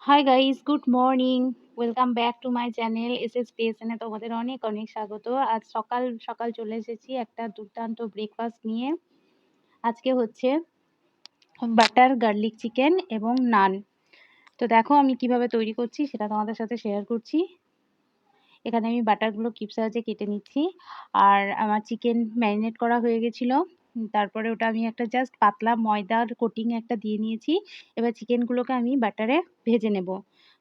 High guys, good morning. Welcome back to my channel SS পেসনে তোমাদের অনেক অনেক স্বাগত। আজ সকাল সকাল চলে এসেছি একটা দুর্দান্ত ব্রেকফাস্ট নিয়ে। আজকে হচ্ছে বাটার গার্লিক চিকেন এবং নান। তো দেখো আমি কিভাবে তৈরি করছি সেটা তোমাদের সাথে শেয়ার করছি। এখানে আমি বাটারগুলো কিউব সাইজে কেটে নিচ্ছি। আর আমার চিকেন ম্যারিনেট করা হয়ে গেছিল। তারপরে ওটা আমি একটা জাস্ট পাতলা ময়দার কোটিং একটা দিয়ে নিয়েছি। এবার চিকেনগুলোকে আমি বাটারে ভেজে নেব,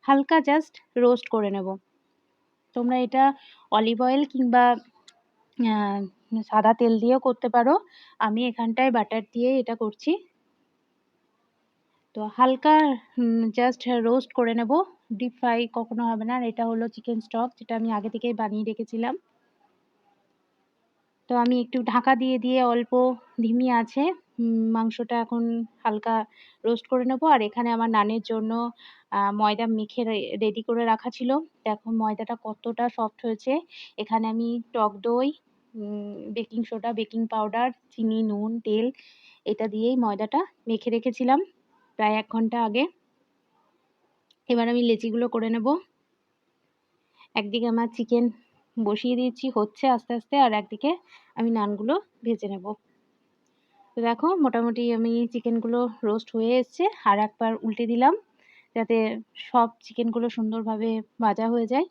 হালকা জাস্ট রোস্ট করে নেব। তোমরা এটা অলিভ অয়েল কিংবা সাদা তেল দিয়েও করতে পারো। আমি এখানটায় বাটার দিয়ে এটা করছি। তো হালকা জাস্ট রোস্ট করে নেব, ডিপ ফ্রাই কখনো হবে না। আর এটা হলো চিকেন স্টক, যেটা আমি আগে থেকেই বানিয়ে রেখেছিলাম। তো আমি একটু ঢাকা দিয়ে দিয়ে অল্প ধিমি আছে মাংসটা এখন হালকা রোস্ট করে নেব। আর এখানে আমার নানের জন্য ময়দা মেখে রেডি করে রাখা ছিল। দেখো ময়দাটা কতটা সফট হয়েছে। এখানে আমি টক দই, বেকিং সোডা, বেকিং পাউডার, চিনি, নুন, তেল এটা দিয়েই ময়দাটা মেখে রেখেছিলাম প্রায় 1 ঘন্টা আগে। এবার আমি লেচিগুলো করে নেব। একদিকে আমার চিকেন বসিয়ে দিয়েছি, হচ্ছে আস্তে আস্তে, আর একদিকে আমি নানগুলো ভেজে নেব। তো দেখো মোটামুটি আমি চিকেনগুলো রোস্ট হয়ে এসছে। আর একবার উল্টে দিলাম যাতে সব চিকেনগুলো সুন্দরভাবে ভাজা হয়ে যায়।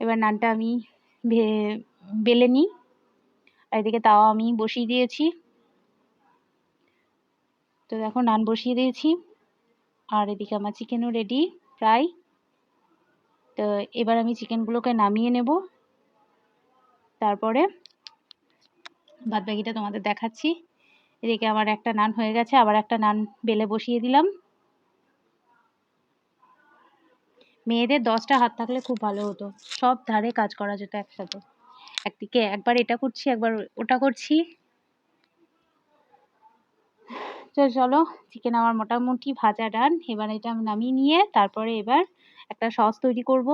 এবার নানটা আমি বেলে নিই। আর এদিকে তাওয়া আমি বসিয়ে দিয়েছি। তো দেখো নান বসিয়ে দিয়েছি, আর এদিকে আমার চিকেনও রেডি প্রায়। তো এবার আমি চিকেনগুলোকে নামিয়ে নেব, তারপরে বাদবাকিটা তোমাদের দেখাচ্ছি। এদিকে আমার একটা নান হয়ে গেছে, আবার একটা নান বেলে বসিয়ে দিলাম। মেয়েদের 10টা হাত থাকলে খুব ভালো হতো, সব ধারে কাজ করা যেত একসাথে। একদিকে একবার এটা করছি, একবার ওটা করছি। তো চলো, চিকেন আমার মোটামুটি ভাজা ডান। এবার এটা আমি নামিয়ে নিয়ে তারপরে এবার একটা সস তৈরি করব।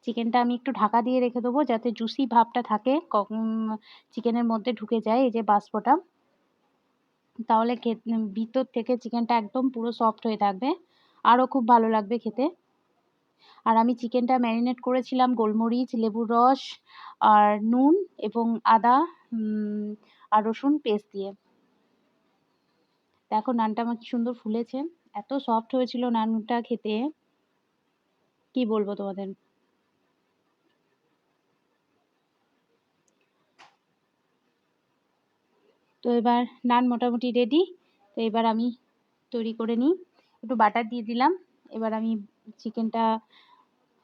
চিকেনটা আমি একটু ঢাকা দিয়ে রেখে দেবো যাতে জুসি ভাবটা থাকে চিকেনের মধ্যে ঢুকে যায়, এই যে বাষ্পটা। তাহলে ভিতর থেকে চিকেনটা একদম পুরো সফট হয়ে থাকবে, আরও খুব ভালো লাগবে খেতে। আর আমি চিকেনটা ম্যারিনেট করেছিলাম গোলমরিচ, লেবুর রস আর নুন এবং আদা আর রসুন পেস্ট দিয়ে। দেখো নানটা আমার কি সুন্দর ফুলেছে, এত সফট হয়েছিল নানটা খেতে, কি বলবো তোমাদের। তো এবার নান মোটামুটি রেডি। তো এবার আমি তৈরি করে নিই। একটু বাটার দিয়ে দিলাম। এবার আমি চিকেনটা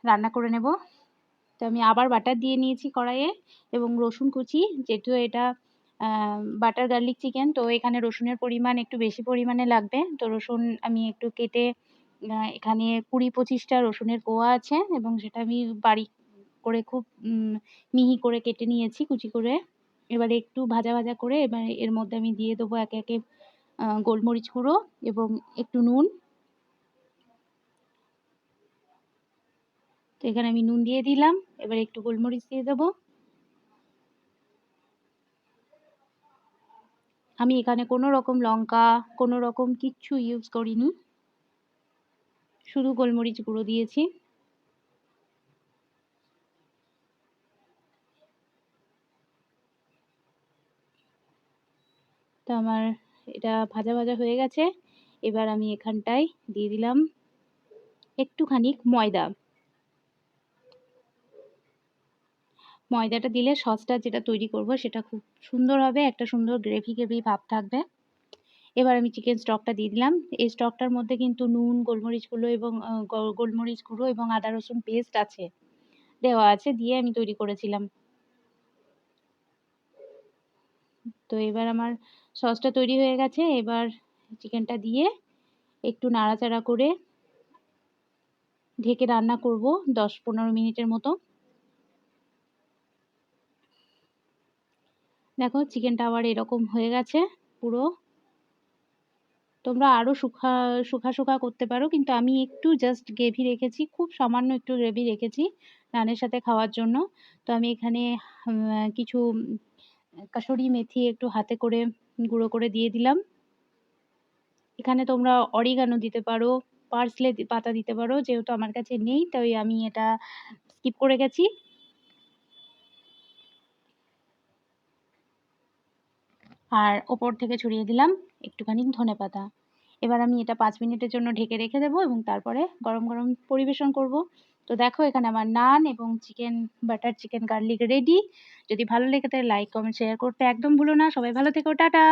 রান্না করে নেব। তো আমি আবার বাটার দিয়ে নিয়েছি কড়াইয়ে, এবং রসুন কুচি, যেহেতু এটা বাটার গার্লিক চিকেন, তো এখানে রসুনের পরিমাণ একটু বেশি পরিমাণে লাগবে। তো রসুন আমি একটু কেটে এখানে 20-25টা রসুনের কোয়া আছে, এবং সেটা আমি বারিক করে খুব মিহি করে কেটে নিয়েছি কুচি করে। এবারে একটু ভাজা ভাজা করে এবার এর মধ্যে আমি দিয়ে দেবো একে একে গোলমরিচ গুঁড়ো এবং একটু নুন। তো এখানে আমি নুন দিয়ে দিলাম, এবার একটু গোলমরিচ দিয়ে দেবো। আমি এখানে কোনো রকম লঙ্কা, কোনো রকম কিচ্ছু ইউজ করিনি, শুধু গোলমরিচ গুঁড়ো দিয়েছি। তো আমার এটা ভাজা ভাজা হয়ে গেছে। এবার আমি এখানটায় দিয়ে দিলাম একটুখানি ময়দা। ময়দাটা দিলে সসটা যেটা তৈরি করব সেটা খুব সুন্দর হবে, একটা সুন্দর গ্রেভি গ্রেভি ভাব থাকবে। এবার আমি চিকেন স্টকটা দিয়ে দিলাম। এই স্টকটার মধ্যে কিন্তু নুন, গোলমরিচ গুঁড়ো এবং গোলমরিচ গুঁড়ো এবং আদা রসুন পেস্ট আছে, দেওয়া আছে, দিয়ে আমি তৈরি করেছিলাম। তো এবার আমার সসটা তৈরি হয়ে গেছে। এবার চিকেনটা দিয়ে একটু নাড়াচাড়া করে ঢেকে রান্না করব 10-15 মিনিটের মতো। দেখো চিকেনটা আবার এরকম হয়ে গেছে পুরো। তোমরা আরও শুখা শুখা করতে পারো, কিন্তু আমি একটু জাস্ট গ্রেভি রেখেছি, খুব সামান্য একটু গ্রেভি রেখেছি নানের সাথে খাওয়ার জন্য। তো আমি এখানে কিছু কাসুরি মেথি একটু হাতে করে গুঁড়ো করে দিয়ে দিলাম। এখানে তোমরা অরিগানো দিতে পারো, পার্সলে পাতা দিতে পারো। যেহেতু আমার কাছে নেই তাই আমি এটা স্কিপ করে গেছি। আর ওপর থেকে ছড়িয়ে দিলাম একটুখানি ধনেপাতা। এবার আমি এটা 5 মিনিটের জন্য ঢেকে রেখে দেবো এবং তারপরে গরম, গরম পরিবেশন করব। তো দেখো এখানে আমার নান এবং বাটার চিকেন গার্লিক রেডি। যদি ভালো লেগে থাকে লাইক, কমেন্ট, শেয়ার করতে একদম ভুলো না। সবাই ভালো থেকো। টাটা।